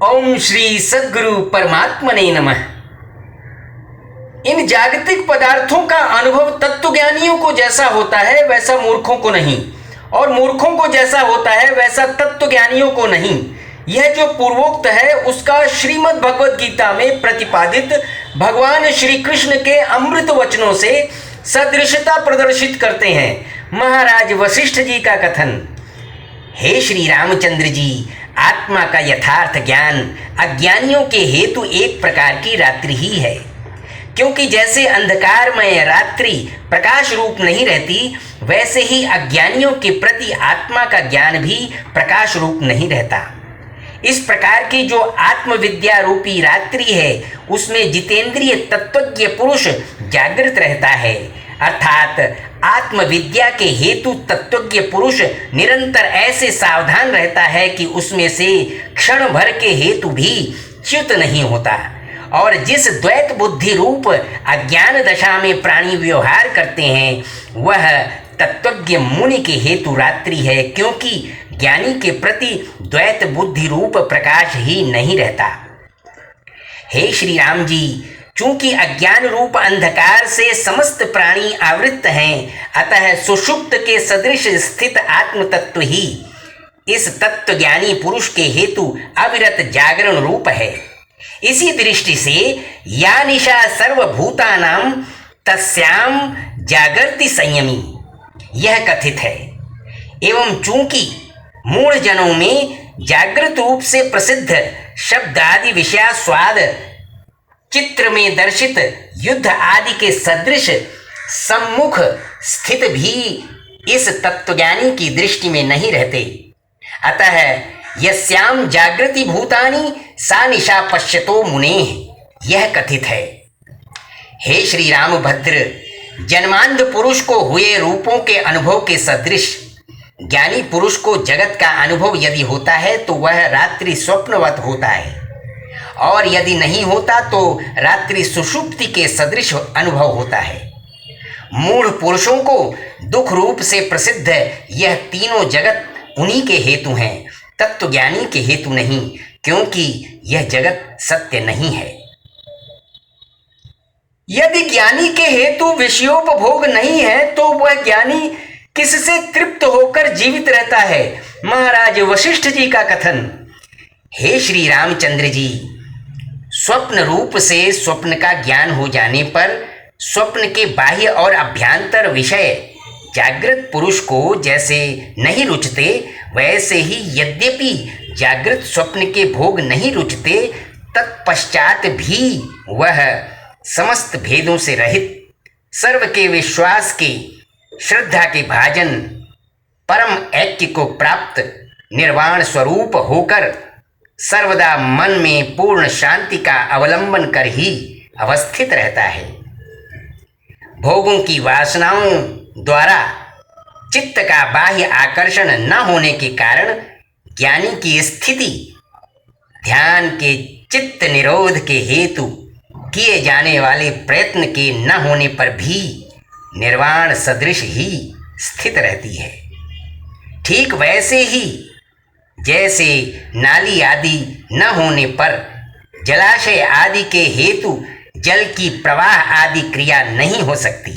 ओम श्री सद्गुरु परमात्मने नमः। इन जागतिक पदार्थों का अनुभव तत्वज्ञानियों को जैसा होता है वैसा मूर्खों को नहीं, और मूर्खों को जैसा होता है वैसा तत्वज्ञानियों को नहीं। यह जो पूर्वोक्त है उसका श्रीमद् भगवद गीता में प्रतिपादित भगवान श्री कृष्ण के अमृत वचनों से सदृशता प्रदर्शित करते हैं। महाराज वशिष्ठ जी का कथन। हे श्री रामचंद्र जी, आत्मा का यथार्थ ज्ञान अज्ञानियों के हेतु एक प्रकार की रात्रि ही है, क्योंकि जैसे अंधकारमय रात्रि प्रकाश रूप नहीं रहती, वैसे ही अज्ञानियों के प्रति आत्मा का ज्ञान भी प्रकाश रूप नहीं रहता। इस प्रकार की जो आत्मविद्या रूपी रात्रि है, उसमें जितेंद्रिय तत्वज्ञ पुरुष जागृत रहता है, अर्थात आत्मविद्या के हेतु तत्वज्ञ पुरुष निरंतर ऐसे सावधान रहता है कि उसमें से क्षण भर के हेतु भी च्युत नहीं होता। और जिस द्वैत बुद्धि रूप अज्ञान दशा में प्राणी व्यवहार करते हैं, वह तत्वज्ञ मुनि के हेतु रात्रि है, क्योंकि ज्ञानी के प्रति द्वैत बुद्धि रूप प्रकाश ही नहीं रहता। हे श्री राम जी, चूंकि अज्ञान रूप अंधकार से समस्त प्राणी आवृत्त हैं, अतः सुषुप्त के सदृश स्थित आत्म तत्व ही इस तत्वज्ञानी पुरुष के हेतु अविरत जागरण रूप है। इसी दृष्टि से या निशा सर्वभूतानां तस्याम जागृति संयमी, यह कथित है। एवं चूंकि मूढ़ जनों में जागृत रूप से प्रसिद्ध शब्द आदि विषयास्वाद चित्र में दर्शित युद्ध आदि के सदृश सम्मुख स्थित भी इस तत्वज्ञानी की दृष्टि में नहीं रहते, अतः यस्याम जागृति भूतानि सा निशा पश्यतो मुने, यह कथित है। हे श्री रामभद्र, जन्मांध पुरुष को हुए रूपों के अनुभव के सदृश ज्ञानी पुरुष को जगत का अनुभव यदि होता है तो वह रात्रि स्वप्नवत होता है, और यदि नहीं होता तो रात्रि सुषुप्ति के सदृश अनुभव होता है। मूढ़ पुरुषों को दुख रूप से प्रसिद्ध यह तीनों जगत उन्हीं के हेतु हैं, तत्वज्ञानी के हेतु नहीं, क्योंकि यह जगत सत्य नहीं है। यदि ज्ञानी के हेतु विषयोपभोग नहीं है तो वह ज्ञानी किससे तृप्त होकर जीवित रहता है। महाराज वशिष्ठ जी का कथन। हे श्री रामचंद्र जी, स्वप्न रूप से स्वप्न का ज्ञान हो जाने पर स्वप्न के बाह्य और अभ्यंतर विषय जागृत पुरुष को जैसे नहीं रुचते, वैसे ही यद्यपि जागृत स्वप्न के भोग नहीं रुचते, तत्पश्चात भी वह समस्त भेदों से रहित, सर्व के विश्वास के, श्रद्धा के भाजन, परम ऐक्य को प्राप्त निर्वाण स्वरूप होकर सर्वदा मन में पूर्ण शांति का अवलंबन कर ही अवस्थित रहता है। भोगों की वासनाओं द्वारा चित्त का बाह्य आकर्षण न होने के कारण ज्ञानी की स्थिति ध्यान के चित्त निरोध के हेतु किए जाने वाले प्रयत्न के न होने पर भी निर्वाण सदृश ही स्थित रहती है। ठीक वैसे ही जैसे नाली आदि न होने पर जलाशय आदि के हेतु जल की प्रवाह आदि क्रिया नहीं हो सकती,